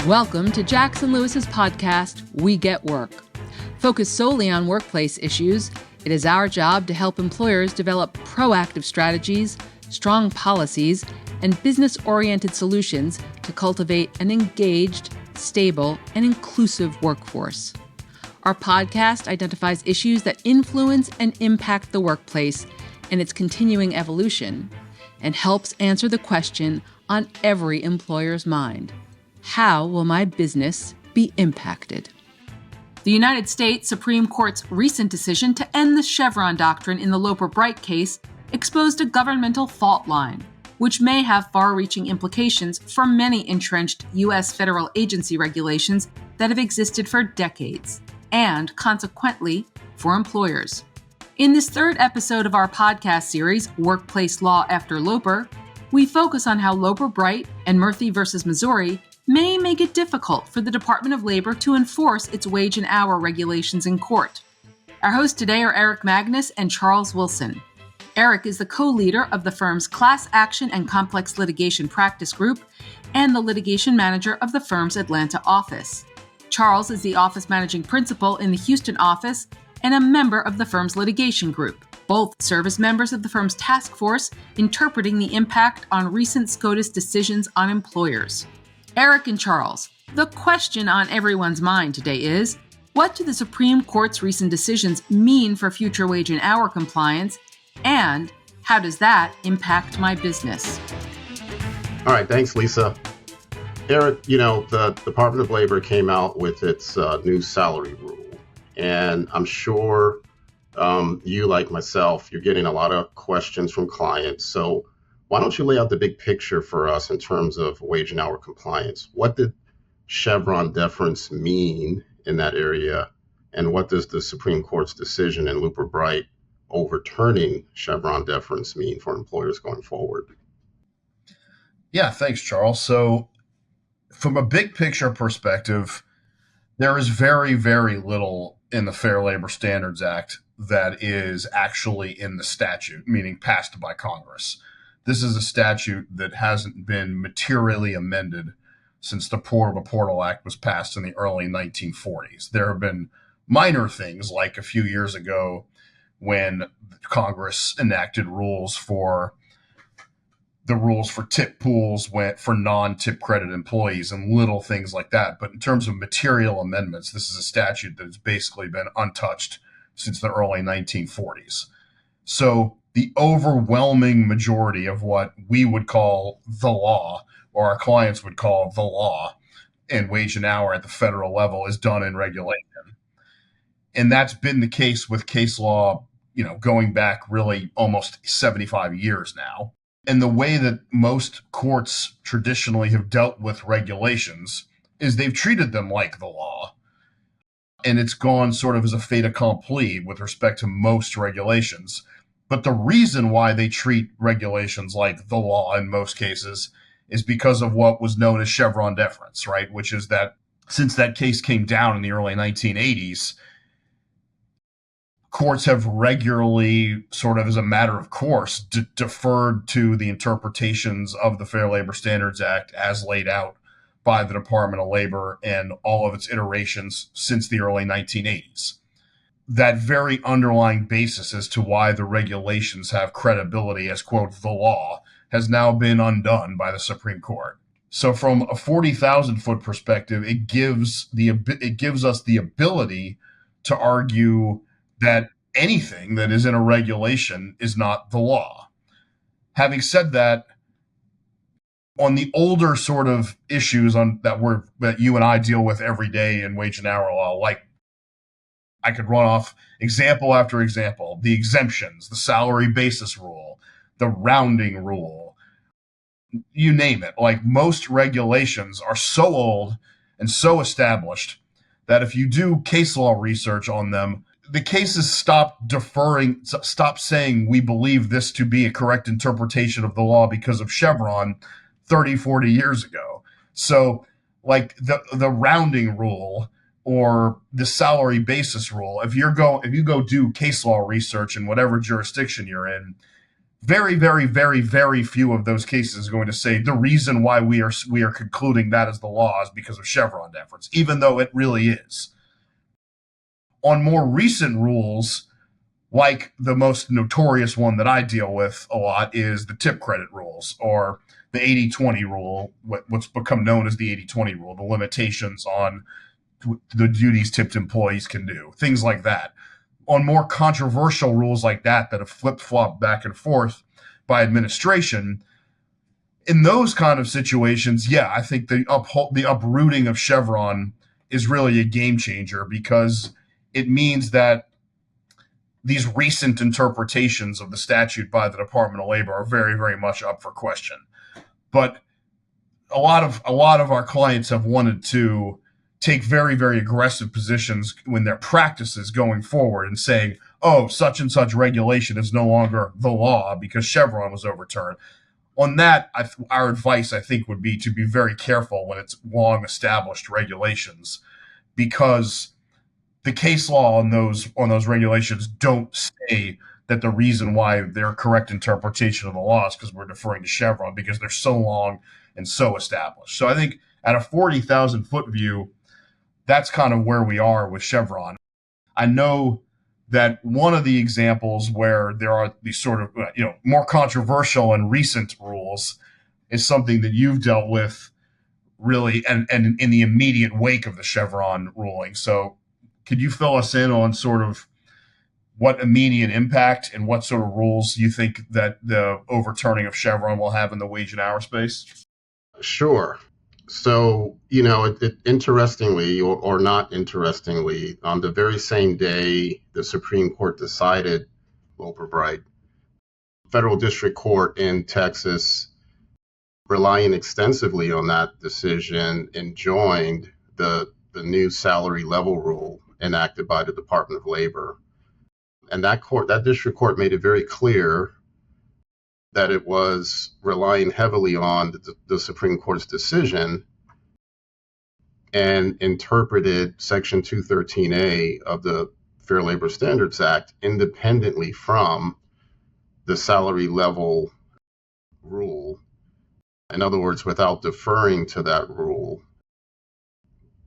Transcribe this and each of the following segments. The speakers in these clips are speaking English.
Welcome to Jackson Lewis's podcast, We Get Work. Focused solely on workplace issues, it is our job to help employers develop proactive strategies, strong policies, and business-oriented solutions to cultivate an engaged, stable, and inclusive workforce. Our podcast identifies issues that influence and impact the workplace and its continuing evolution, and helps answer the question on every employer's mind: how will my business be impacted? The United States Supreme Court's recent decision to end the Chevron doctrine in the Loper Bright case exposed a governmental fault line, which may have far-reaching implications for many entrenched U.S. federal agency regulations that have existed for decades, and consequently, for employers. In this third episode of our podcast series, Workplace Law After Loper, we focus on how Loper Bright and Murthy versus Missouri may make it difficult for the Department of Labor to enforce its wage and hour regulations in court. Our hosts today are Eric Magnus and Charles Wilson. Eric is the co-leader of the firm's Class Action and Complex Litigation Practice Group and the litigation manager of the firm's Atlanta office. Charles is the office managing principal in the Houston office and a member of the firm's litigation group. Both serve as members of the firm's task force interpreting the impact on recent SCOTUS decisions on employers. Eric and Charles, the question on everyone's mind today is, what do the Supreme Court's recent decisions mean for future wage and hour compliance, and how does that impact my business? All right, thanks, Lisa. Eric, the Department of Labor came out with its new salary rule, and I'm sure you, like myself, you're getting a lot of questions from clients. So why don't you lay out the big picture for us in terms of wage and hour compliance? What did Chevron deference mean in that area? And what does the Supreme Court's decision in Loper Bright overturning Chevron deference mean for employers going forward? Yeah, thanks, Charles. So from a big picture perspective, there is very, very little in the Fair Labor Standards Act that is actually in the statute, meaning passed by Congress. This is a statute that hasn't been materially amended since the Portal Act was passed in the early 1940s. There have been minor things, like a few years ago when Congress enacted rules for tip pools for non-tip credit employees and little things like that. But in terms of material amendments, this is a statute that has basically been untouched since the early 1940s. So the overwhelming majority of what we would call the law, or our clients would call the law, and wage and hour at the federal level is done in regulation. And that's been the case with case law, going back really almost 75 years now. And the way that most courts traditionally have dealt with regulations is they've treated them like the law. And it's gone sort of as a fait accompli with respect to most regulations. But the reason why they treat regulations like the law in most cases is because of what was known as Chevron deference, right? Which is that since that case came down in the early 1980s, courts have regularly, sort of as a matter of course, deferred to the interpretations of the Fair Labor Standards Act as laid out by the Department of Labor and all of its iterations since the early 1980s. That very underlying basis as to why the regulations have credibility as, quote, the law, has now been undone by the Supreme Court. So from a 40,000-foot perspective, it gives us the ability to argue that anything that is in a regulation is not the law. Having said that, on the older sort of issues that you and I deal with every day in wage and hour law, like I could run off example after example, the exemptions, the salary basis rule, the rounding rule, you name it. Like, most regulations are so old and so established that if you do case law research on them, the cases stop saying we believe this to be a correct interpretation of the law because of Chevron 30, 40 years ago. So like the rounding rule or the salary basis rule, if you go do case law research in whatever jurisdiction you're in, very, very, very, very few of those cases are going to say the reason why we are concluding that is the law is because of Chevron deference, even though it really is. On more recent rules, like the most notorious one that I deal with a lot is the tip credit rules, or the 80-20 rule, what's become known as the 80-20 rule, the limitations on the duties tipped employees can do, things like that. On more controversial rules like that have flip-flopped back and forth by administration, in those kind of situations, yeah, I think the uprooting of Chevron is really a game changer, because it means that these recent interpretations of the statute by the Department of Labor are very, very much up for question. But a lot of our clients have wanted to take very, very aggressive positions when their practices going forward and saying, oh, such and such regulation is no longer the law because Chevron was overturned. On that, our advice, I think, would be to be very careful when it's long established regulations, because the case law on those regulations don't say that the reason why they're correct interpretation of the law is because we're deferring to Chevron, because they're so long and so established. So I think at a 40,000 foot view, that's kind of where we are with Chevron. I know that one of the examples where there are these sort of more controversial and recent rules is something that you've dealt with really and in the immediate wake of the Chevron ruling. So could you fill us in on sort of what immediate impact and what sort of rules you think that the overturning of Chevron will have in the wage and hour space? Sure. So, interestingly or not interestingly, on the very same day the Supreme Court decided Loper Bright, federal district court in Texas, relying extensively on that decision, enjoined the new salary level rule enacted by the Department of Labor. And that district court made it very clear that it was relying heavily on the Supreme Court's decision, and interpreted Section 213A of the Fair Labor Standards Act independently from the salary level rule. In other words, without deferring to that rule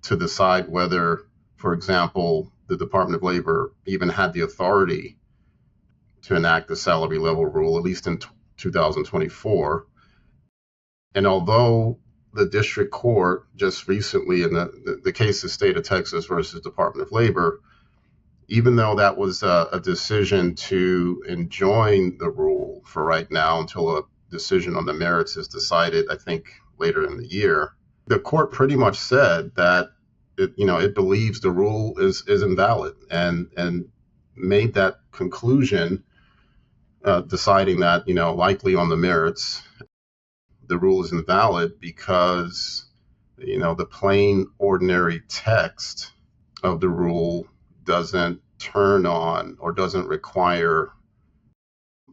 to decide whether, for example, the Department of Labor even had the authority to enact the salary level rule, at least in 2024. And although the district court just recently, in the case of State of Texas versus Department of Labor, even though that was a decision to enjoin the rule for right now until a decision on the merits is decided, I think, later in the year, the court pretty much said that it believes the rule is invalid, and made that conclusion, deciding that, likely on the merits, the rule is invalid because, the plain ordinary text of the rule doesn't turn on or doesn't require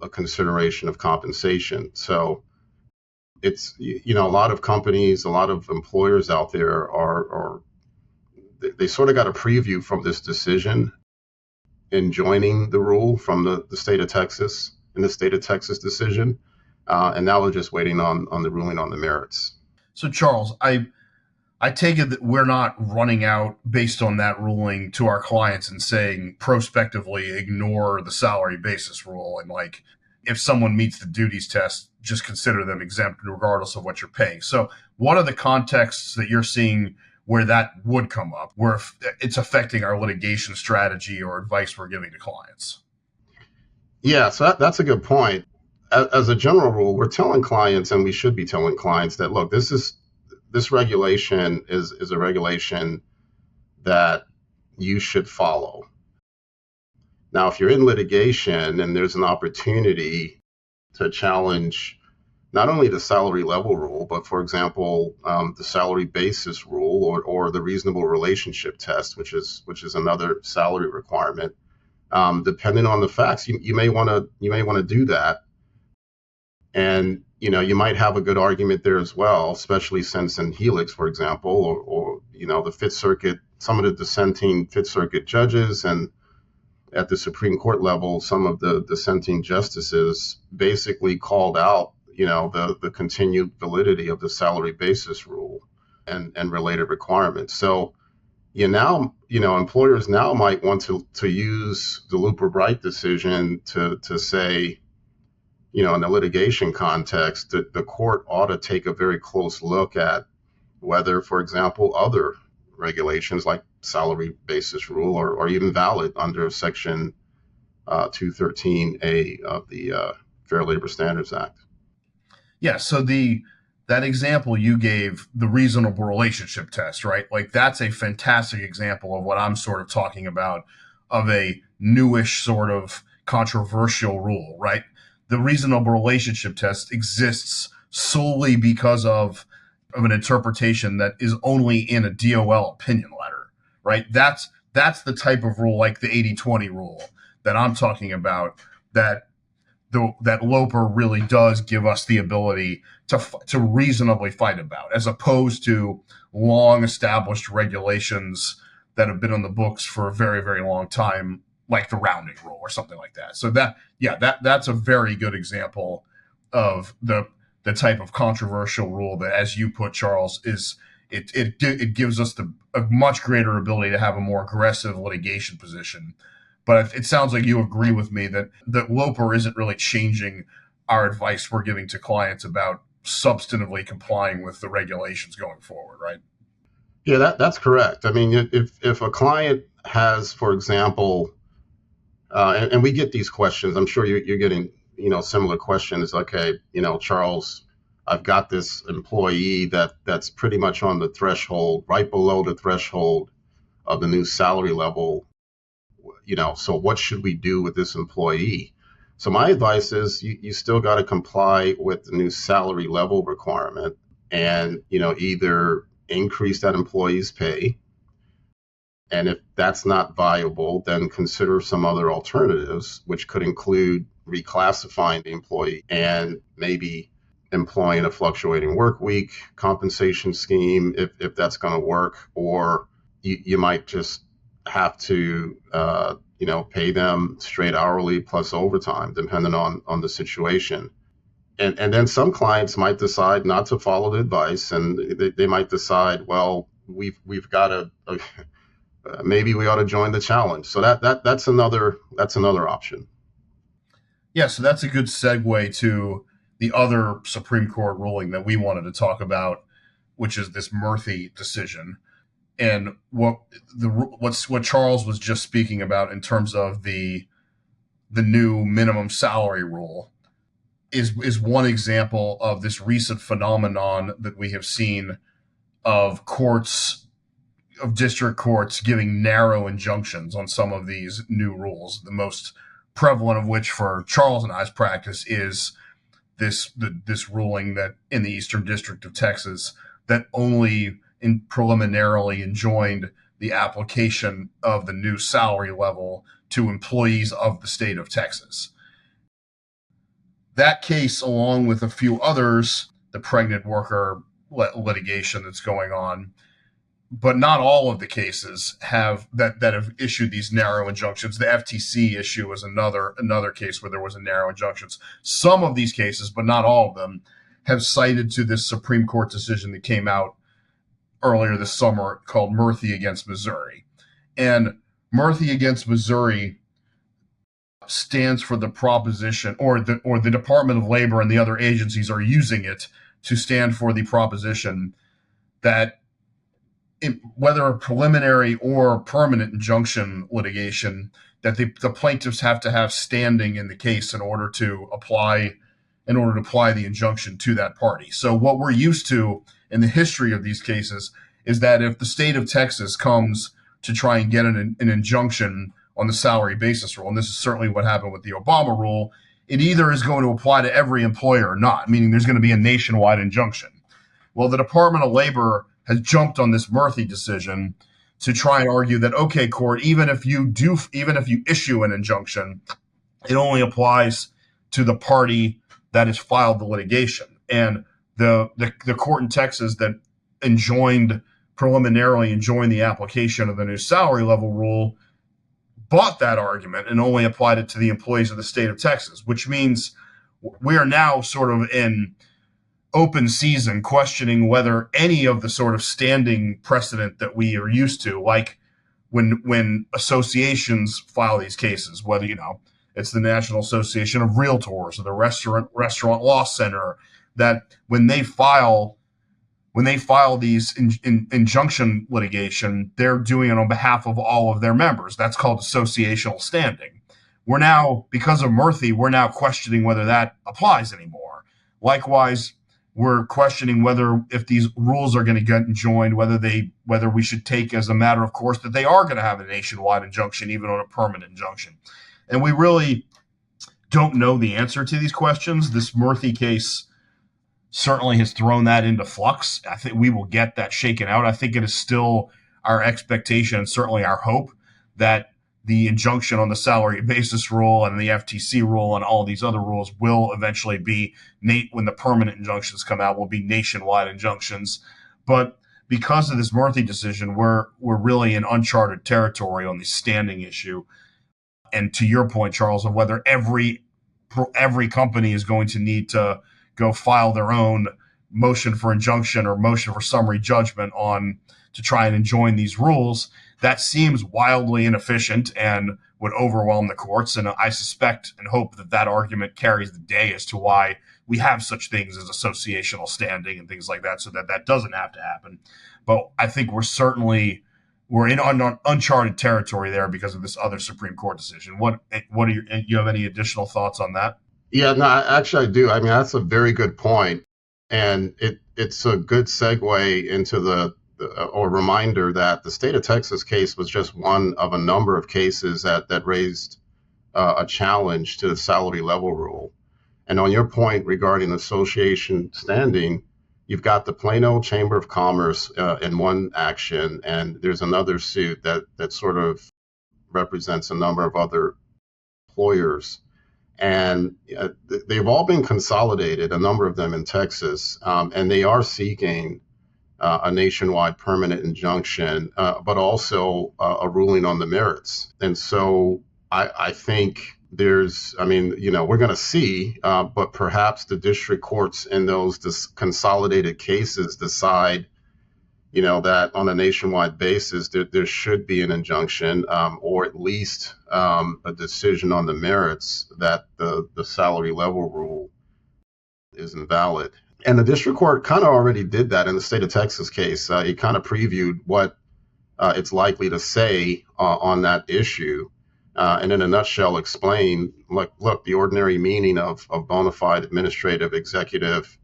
a consideration of compensation. So it's, a lot of companies, a lot of employers out there they sort of got a preview from this decision enjoining the rule from the state of Texas, in the State of Texas decision. And now we're just waiting on the ruling on the merits. So Charles, I take it that we're not running out based on that ruling to our clients and saying prospectively ignore the salary basis rule, and like, if someone meets the duties test, just consider them exempt regardless of what you're paying. So what are the contexts that you're seeing where that would come up, where it's affecting our litigation strategy or advice we're giving to clients? Yeah, so that's a good point. As a general rule, we're telling clients, and we should be telling clients, that, look, this regulation is a regulation that you should follow. Now, if you're in litigation and there's an opportunity to challenge not only the salary level rule, but, for example, the salary basis rule or the reasonable relationship test, which is another salary requirement, depending on the facts, you may want to do that. And, you might have a good argument there as well, especially since in Helix, for example, or the Fifth Circuit, some of the dissenting Fifth Circuit judges and at the Supreme Court level, some of the dissenting justices basically called out, the continued validity of the salary basis rule and related requirements. So employers now might want to use the Loper Bright decision to say, in the litigation context, that the court ought to take a very close look at whether, for example, other regulations like salary basis rule are even valid under Section 213A of the Fair Labor Standards Act. Yeah, so that example you gave, the reasonable relationship test, right? Like, that's a fantastic example of what I'm sort of talking about, of a newish sort of controversial rule, right? The reasonable relationship test exists solely because of an interpretation that is only in a DOL opinion letter, right? That's the type of rule, like the 80-20 rule that I'm talking about, that Loper really does give us the ability to reasonably fight about, as opposed to long established regulations that have been on the books for a very, very long time, like the rounding rule or something like that. So that's a very good example of the type of controversial rule that, as you put, Charles, is it gives us a much greater ability to have a more aggressive litigation position. But it sounds like you agree with me that Loper isn't really changing our advice we're giving to clients about substantively complying with the regulations going forward, right? Yeah, that's correct. I mean, if a client has, for example, and we get these questions, I'm sure you're getting, similar questions. Okay, Charles, I've got this employee that's pretty much on the threshold, right below the threshold of the new salary level. So what should we do with this employee? So my advice is you still got to comply with the new salary level requirement, and, either increase that employee's pay. And if that's not viable, then consider some other alternatives, which could include reclassifying the employee and maybe employing a fluctuating work week compensation scheme, if that's going to work. Or you might just have to, pay them straight hourly plus overtime, depending on the situation. And then some clients might decide not to follow the advice, and they might decide, well, we've got to maybe we ought to join the challenge. So that's another option. Yeah, so that's a good segue to the other Supreme Court ruling that we wanted to talk about, which is this Murthy decision. And what Charles was just speaking about in terms of the new minimum salary rule is one example of this recent phenomenon that we have seen of district courts giving narrow injunctions on some of these new rules. The most prevalent of which for Charles and I's practice is this ruling that in the Eastern District of Texas that only preliminarily enjoined the application of the new salary level to employees of the state of Texas. That case, along with a few others, the pregnant worker litigation that's going on, but not all of the cases have issued these narrow injunctions. The FTC issue is another case where there was a narrow injunction. Some of these cases, but not all of them, have cited to this Supreme Court decision that came out earlier this summer called Murthy against Missouri. And Murthy against Missouri stands for the proposition, or the Department of Labor and the other agencies are using it to stand for the proposition that whether a preliminary or permanent injunction litigation, that the plaintiffs have to have standing in the case in order to apply the injunction to that party. So what we're used to in the history of these cases is that if the state of Texas comes to try and get an injunction on the salary basis rule, and this is certainly what happened with the Obama rule, it either is going to apply to every employer or not, meaning there's going to be a nationwide injunction. Well, the Department of Labor has jumped on this Murthy decision to try and argue that, okay, court, even if you issue an injunction, it only applies to the party that has filed the litigation. And the court in Texas that preliminarily enjoined the application of the new salary level rule bought that argument and only applied it to the employees of the state of Texas, which means we are now sort of in open season questioning whether any of the sort of standing precedent that we are used to, like when associations file these cases, whether, it's the National Association of Realtors or the Restaurant Law Center, that when they file these injunction litigation, they're doing it on behalf of all of their members. That's called associational standing. We're now, because of Murthy, we're now questioning whether that applies anymore. Likewise, we're questioning whether, if these rules are going to get enjoined, whether we should take as a matter of course that they are going to have a nationwide injunction, even on a permanent injunction. And we really don't know the answer to these questions. This Murthy case certainly has thrown that into flux. I think we will get that shaken out. I think it is still our expectation and certainly our hope that the injunction on the salary basis rule and the FTC rule and all these other rules will eventually be, when the permanent injunctions come out, will be nationwide injunctions. But because of this Murthy decision, we're really in uncharted territory on the standing issue. And to your point, Charles, of whether every company is going to need to go file their own motion for injunction or motion for summary judgment to try and enjoin these rules, that seems wildly inefficient and would overwhelm the courts. And I suspect and hope that argument carries the day as to why we have such things as associational standing and things like that, so that doesn't have to happen. But I think we're in uncharted territory there because of this other Supreme Court decision. What are you have any additional thoughts on that? Yeah, no, actually I do. I mean, that's a very good point. And it's a good segue into or reminder that the state of Texas case was just one of a number of cases that raised a challenge to the salary level rule. And on your point regarding association standing, you've got the Plano Chamber of Commerce in one action, and there's another suit that sort of represents a number of other employers. And they've all been consolidated, a number of them in Texas, and they are seeking a nationwide permanent injunction, but also a ruling on the merits. And so I think we're going to see, but perhaps the district courts in those consolidated cases decide, that on a nationwide basis, there should be an injunction, or at least a decision on the merits that the salary level rule is invalid. And the district court kind of already did that in the state of Texas case. It kind of previewed what it's likely to say on that issue. And in a nutshell, explain, look, the ordinary meaning of bona fide administrative, executive,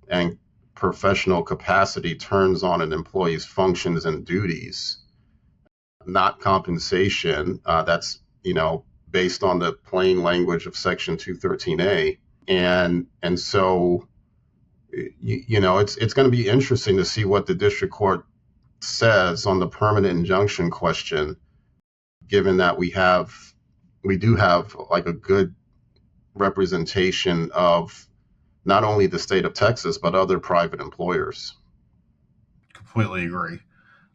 and professional capacity turns on an employee's functions and duties, not compensation. That's, based on the plain language of Section 213A. And so, it's going to be interesting to see what the district court says on the permanent injunction question, given that we do have like a good representation of not only the state of Texas, but other private employers. Completely agree.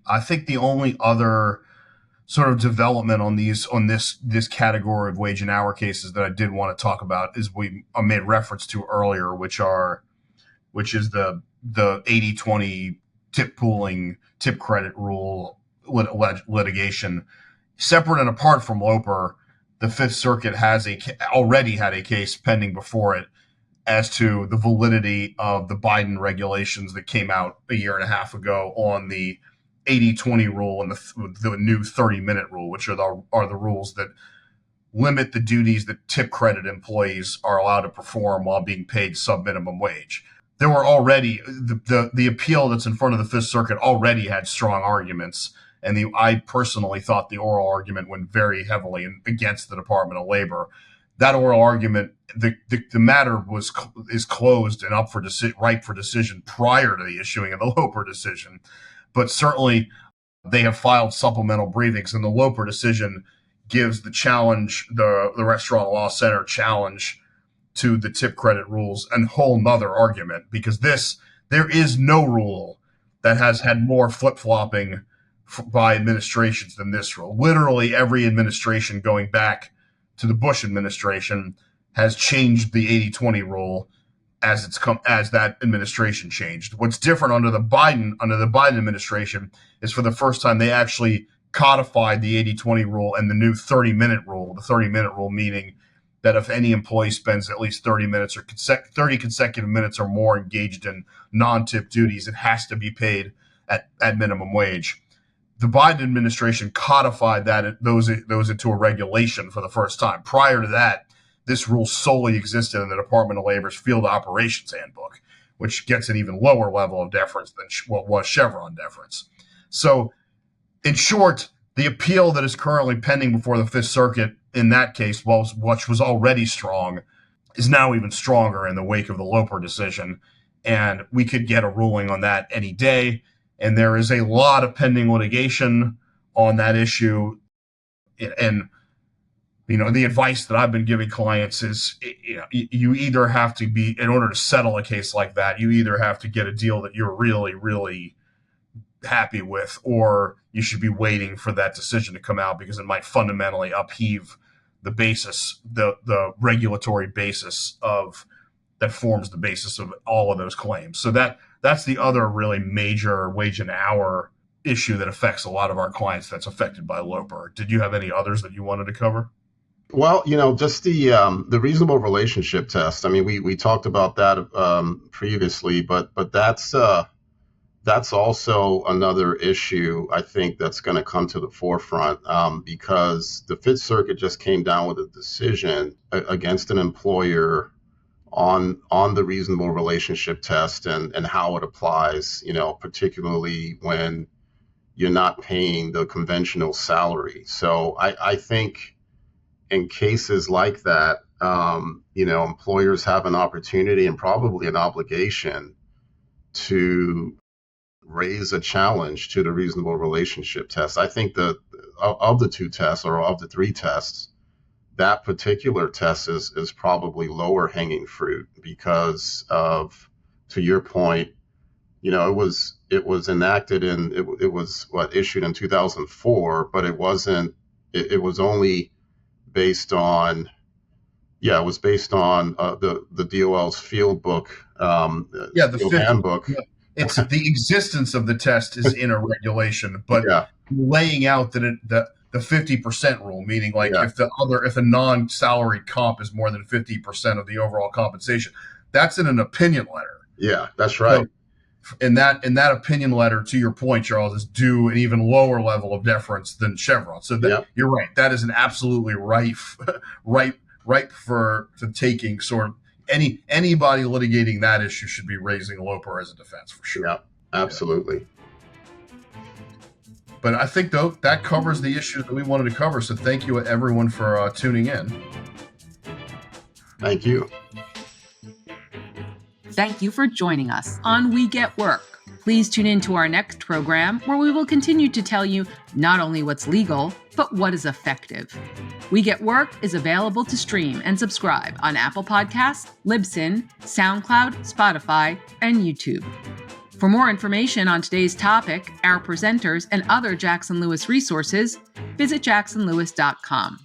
I think the only other sort of development on this category of wage and hour cases that I did want to talk about is we made reference to earlier, which is the 80-20 tip credit rule litigation. Separate and apart from Loper, the Fifth Circuit already had a case pending before it as to the validity of the Biden regulations that came out a year and a half ago on the 80-20 rule and the new 30-minute rule, which are the rules that limit the duties that tip credit employees are allowed to perform while being paid sub-minimum wage. There were already the appeal that's in front of the Fifth Circuit already had strong arguments, and I personally thought the oral argument went very heavily against the Department of Labor. That oral argument, the matter is closed and up for ripe for decision prior to the issuing of the Loper decision, but certainly they have filed supplemental briefings, and the Loper decision gives the challenge, the Restaurant Law Center challenge to the tip credit rules, a whole nother argument, because there is no rule that has had more flip-flopping by administrations than this rule. Literally every administration going back to the Bush administration has changed the 80-20 rule as that administration changed. What's different under the Biden administration is for the first time they actually codified the 80-20 rule and the new 30-minute rule. The 30-minute rule meaning that if any employee spends at least 30 minutes or 30 consecutive minutes or more engaged in non-tip duties, it has to be paid at minimum wage. The Biden administration codified those into a regulation for the first time. Prior to that, this rule solely existed in the Department of Labor's Field Operations Handbook, which gets an even lower level of deference than what was Chevron deference. So, in short, the appeal that is currently pending before the Fifth Circuit in that case, which was already strong, is now even stronger in the wake of the Loper decision. And we could get a ruling on that any day. And there is a lot of pending litigation on that issue. And, the advice that I've been giving clients is, you either have to in order to settle a case like that, you either have to get a deal that you're really, really happy with, or you should be waiting for that decision to come out because it might fundamentally upheave the basis, the regulatory basis that forms the basis of all of those claims. So that's the other really major wage and hour issue that affects a lot of our clients that's affected by Loper. Did you have any others that you wanted to cover? Well, just the reasonable relationship test. I mean, we talked about that previously, but that's also another issue I think that's going to come to the forefront because the Fifth Circuit just came down with a decision against an employer on the reasonable relationship test and how it applies, particularly when you're not paying the conventional salary. So I think in cases like that, employers have an opportunity and probably an obligation to raise a challenge to the reasonable relationship test. I think of the two tests or of the three tests, that particular test is probably lower hanging fruit because of, to your point, it was enacted it was issued in 2004, but it was only based on the DOL's field book, field handbook. Yeah. It's the existence of the test is in a regulation, but laying out that the 50% rule, meaning if a non-salaried comp is more than 50% of the overall compensation, that's in an opinion letter. Yeah, that's right. So, in that opinion letter, to your point, Charles, is due an even lower level of deference than Chevron. So you're right. That is an absolutely ripe for taking sort of. Anybody litigating that issue should be raising Loper as a defense for sure. Yeah, absolutely. But I think that covers the issues that we wanted to cover. So thank you everyone for tuning in. Thank you. Thank you for joining us on We Get Work. Please tune in to our next program where we will continue to tell you not only what's legal, but what is effective. We Get Work is available to stream and subscribe on Apple Podcasts, Libsyn, SoundCloud, Spotify, and YouTube. For more information on today's topic, our presenters, and other Jackson Lewis resources, visit jacksonlewis.com.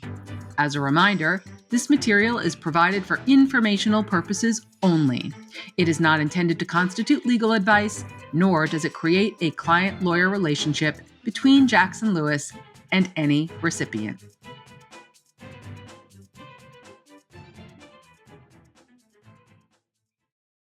As a reminder, this material is provided for informational purposes only. It is not intended to constitute legal advice, nor does it create a client-lawyer relationship between Jackson Lewis and any recipient.